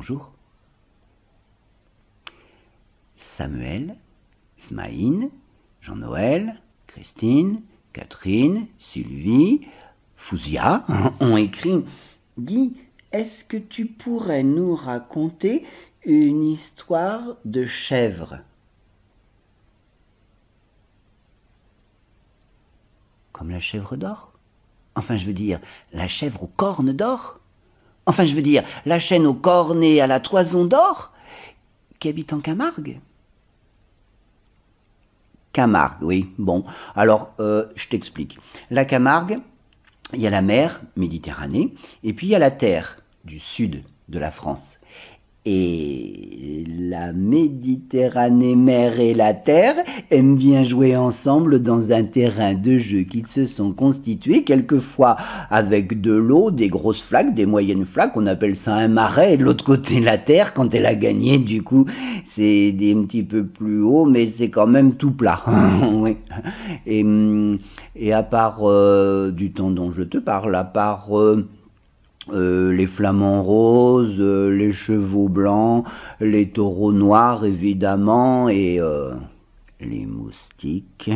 bonjour. Samuel, Smaïn, Jean-Noël, Christine, Catherine, Sylvie, Fouzia ont écrit « Dis, est-ce que tu pourrais nous raconter une histoire de chèvre ?» Comme la chèvre d'or? Enfin, je veux dire, la chèvre aux cornes d'or? Enfin, je veux dire, la chêne aux cornes et à la toison d'or, qui habite en Camargue? Camargue, oui. Bon, alors, je t'explique. La Camargue, il y a la mer, Méditerranée, et puis il y a la terre du sud de la France. Et la Méditerranée, mer et la terre aiment bien jouer ensemble dans un terrain de jeu qu'ils se sont constitués, quelquefois avec de l'eau, des grosses flaques, des moyennes flaques, on appelle ça un marais, et de l'autre côté la terre, quand elle a gagné, du coup, c'est un petit peu plus haut, mais c'est quand même tout plat. Oui. Et à part du temps dont je te parle, à part... les flamants roses, les chevaux blancs, les taureaux noirs évidemment, et les moustiques.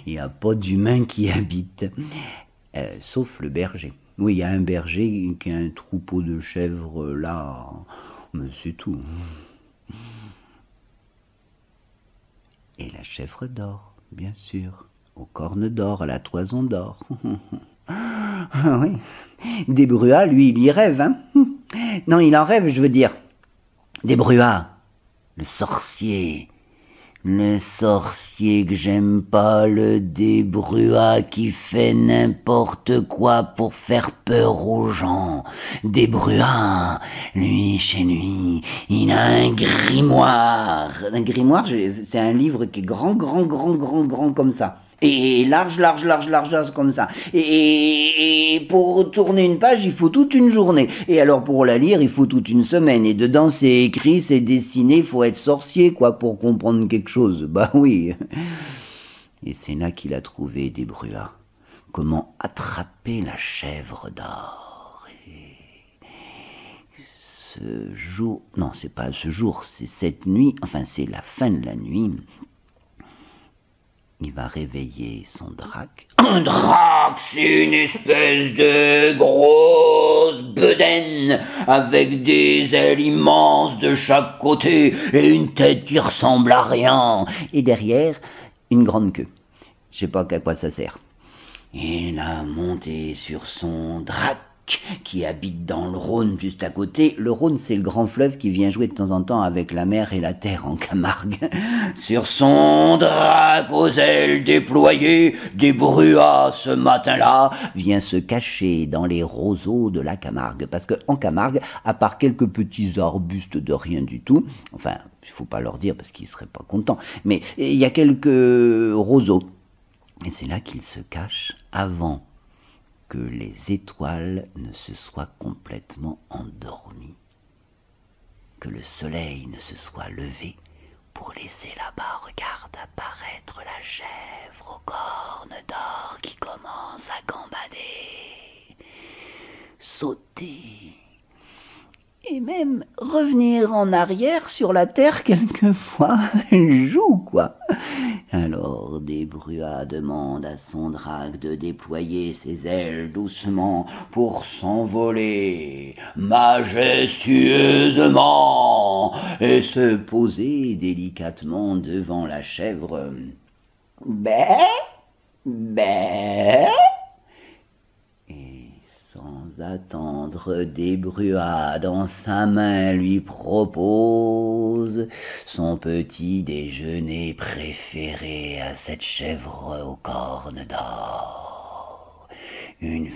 Il n'y a pas d'humain qui habite, sauf le berger. Oui, il y a un berger qui a un troupeau de chèvres là, mais c'est tout. Et la chèvre d'or, bien sûr, aux cornes d'or, à la toison d'or. Ah oui, Desbruats, lui, il y rêve, hein. Non, il en rêve, je veux dire. Desbruats, le sorcier que j'aime pas, le Desbruats qui fait n'importe quoi pour faire peur aux gens. Desbruats, lui, chez lui, il a un grimoire. Un grimoire, c'est un livre qui est grand comme ça. Et large comme ça. Et pour tourner une page, il faut toute une journée. Et alors pour la lire, il faut toute une semaine. Et dedans, c'est écrit, c'est dessiné, il faut être sorcier, quoi, pour comprendre quelque chose. Bah oui. Et c'est là qu'il a trouvé Desbruats. Comment attraper la chèvre d'or. Et ce jour... Non, c'est pas ce jour, c'est cette nuit. Enfin, c'est la fin de la nuit. Il va réveiller son drac. Un drac, c'est une espèce de grosse bedaine avec des ailes immenses de chaque côté et une tête qui ressemble à rien. Et derrière, une grande queue. Je sais pas à quoi ça sert. Il a monté sur son drac qui habite dans le Rhône juste à côté. Le Rhône, c'est le grand fleuve qui vient jouer de temps en temps avec la mer et la terre en Camargue. Sur son drac aux ailes déployées, Desbruats, ce matin-là, vient se cacher dans les roseaux de la Camargue. Parce qu'en Camargue, à part quelques petits arbustes de rien du tout, enfin, il faut pas leur dire parce qu'ils seraient pas contents, mais il y a quelques roseaux. Et c'est là qu'il se cache avant que les étoiles ne se soient complètement endormies, que le soleil ne se soit levé pour laisser là-bas, regarde, apparaître la chèvre aux cornes d'or qui commence à gambader, sauter, et même revenir en arrière sur la terre quelquefois. Elle joue, quoi. Alors Desbruats demande à son drac de déployer ses ailes doucement pour s'envoler majestueusement et se poser délicatement devant la chèvre. Bé, bé. Et sans attendre, Desbruats dans sa main lui propose son petit déjeuner préféré à cette chèvre aux cornes d'or. Une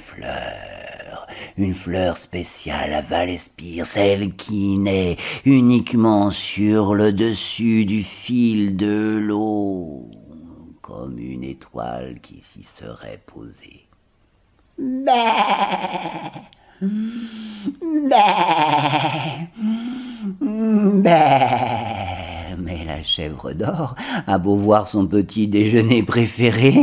fleur spéciale à Valespire, celle qui naît uniquement sur le dessus du fil de l'eau, comme une étoile qui s'y serait posée. Bé, bé, bé. Mais la chèvre d'or a beau voir son petit déjeuner préféré,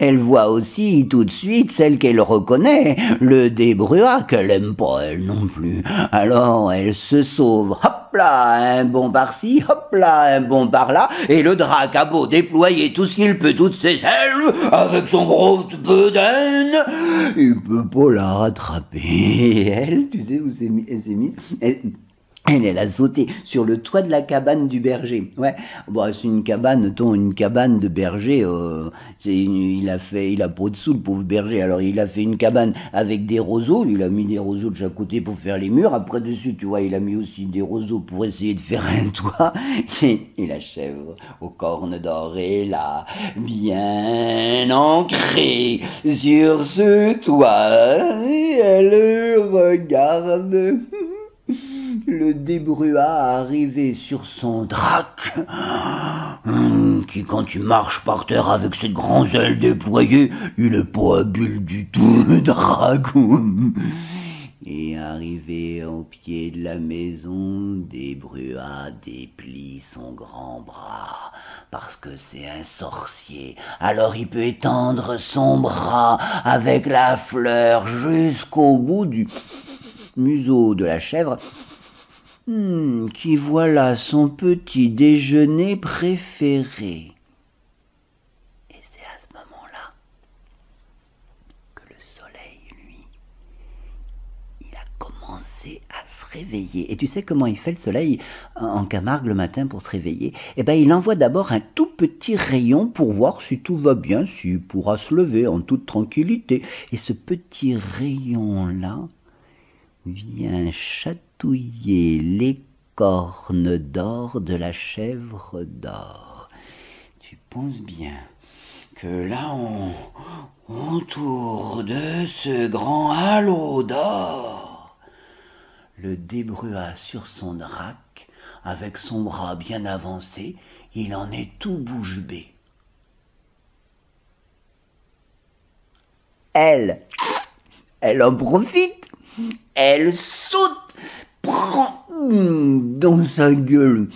elle voit aussi tout de suite celle qu'elle reconnaît, le débruat qu'elle aime pas elle non plus. Alors elle se sauve, hop là, un bond par-ci, hop là, un bond par-là, et le drac a beau déployer tout ce qu'il peut, toutes ses ailes, avec son gros bedaine, il peut pas la rattraper. Et elle, tu sais où elle s'est mise? Elle a sauté sur le toit de la cabane du berger. Ouais, bon, c'est une cabane, une cabane de berger. Il a pas de sous le pauvre berger. Alors il a fait une cabane avec des roseaux. Il a mis des roseaux de chaque côté pour faire les murs. Après dessus, tu vois, il a mis aussi des roseaux pour essayer de faire un toit. Et la chèvre aux cornes dorées là, bien ancrée sur ce toit, elle regarde le débruat arrivé sur son drac, qui quand tu marches par terre avec ses grands ailes déployées, il est pas habile du tout, le dragon. Et arrivé au pied de la maison, Débruat déplie son grand bras, parce que c'est un sorcier. Alors il peut étendre son bras avec la fleur jusqu'au bout du museau de la chèvre, qui voilà son petit déjeuner préféré. Et c'est à ce moment-là que le soleil, lui, il a commencé à se réveiller. Et tu sais comment il fait le soleil en Camargue le matin pour se réveiller? Eh bien, il envoie d'abord un tout petit rayon pour voir si tout va bien, s'il pourra se lever en toute tranquillité. Et ce petit rayon-là vient chatouiller les cornes d'or de la chèvre d'or. Tu penses bien que là, autour de ce grand halo d'or, le débruat sur son drac, avec son bras bien avancé, il en est tout bouche bée. Elle en profite. Elle saute, prend dans sa gueule,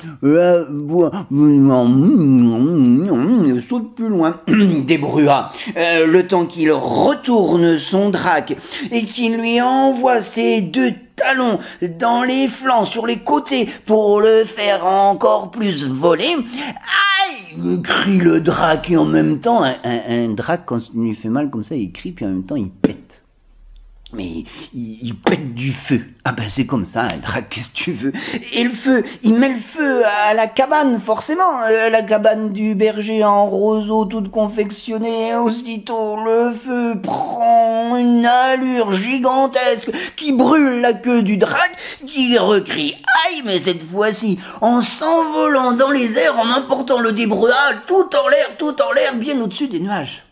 saute plus loin, Débruat, le temps qu'il retourne son drac et qu'il lui envoie ses deux talons dans les flancs, sur les côtés, pour le faire encore plus voler. Aïe, crie le drac, et en même temps, un drac, quand il lui fait mal comme ça, il crie, puis en même temps, il pète. Mais il pète du feu. Ah ben c'est comme ça, un drac, qu'est-ce que tu veux? Et le feu, il met le feu à la cabane, forcément. La cabane du berger en roseau, toute confectionnée. Aussitôt, le feu prend une allure gigantesque qui brûle la queue du drac, qui recrie « Aïe !» mais cette fois-ci, en s'envolant dans les airs, en emportant le débruat, tout en l'air, bien au-dessus des nuages.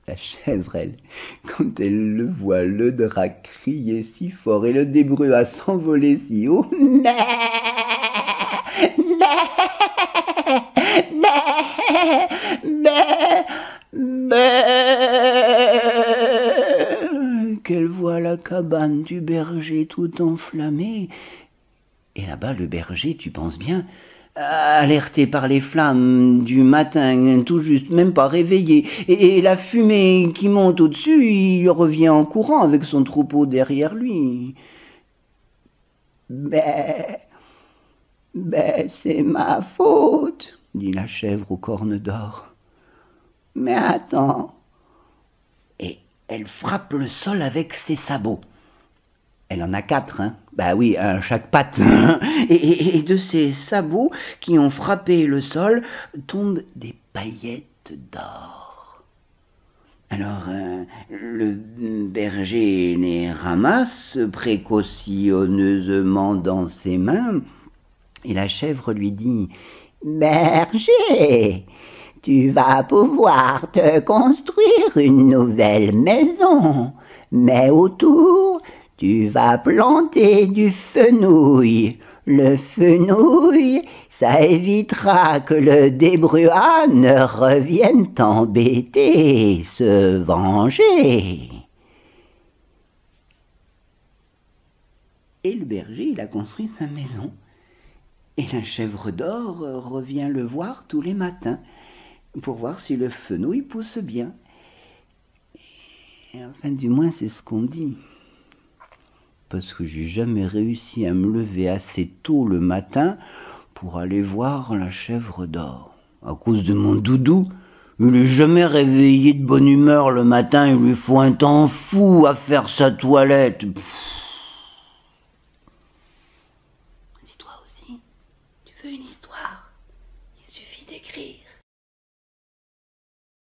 La chèvre, elle, quand elle le voit, le drac crier si fort et le débruat s'envoler si haut, qu'elle voit la cabane du berger tout enflammée. Et là-bas, le berger, tu penses bien, alerté par les flammes du matin, tout juste, même pas réveillé, et la fumée qui monte au-dessus, il revient en courant avec son troupeau derrière lui. C'est ma faute, dit la chèvre aux cornes d'or. Mais attends. Et elle frappe le sol avec ses sabots. Elle en a 4, hein. Bah oui, un à chaque patte. Et de ces sabots qui ont frappé le sol tombent des paillettes d'or. Alors, le berger les ramasse précautionneusement dans ses mains, et la chèvre lui dit « Berger, tu vas pouvoir te construire une nouvelle maison, mais autour, tu vas planter du fenouil. Le fenouil, ça évitera que le débruat ne revienne t'embêter et se venger. » Et le berger, il a construit sa maison. Et la chèvre d'or revient le voir tous les matins pour voir si le fenouil pousse bien. Et enfin, du moins, c'est ce qu'on dit. Parce que j'ai jamais réussi à me lever assez tôt le matin pour aller voir la chèvre d'or. À cause de mon doudou, il est jamais réveillé de bonne humeur le matin, il lui faut un temps fou à faire sa toilette. Si toi aussi, tu veux une histoire, il suffit d'écrire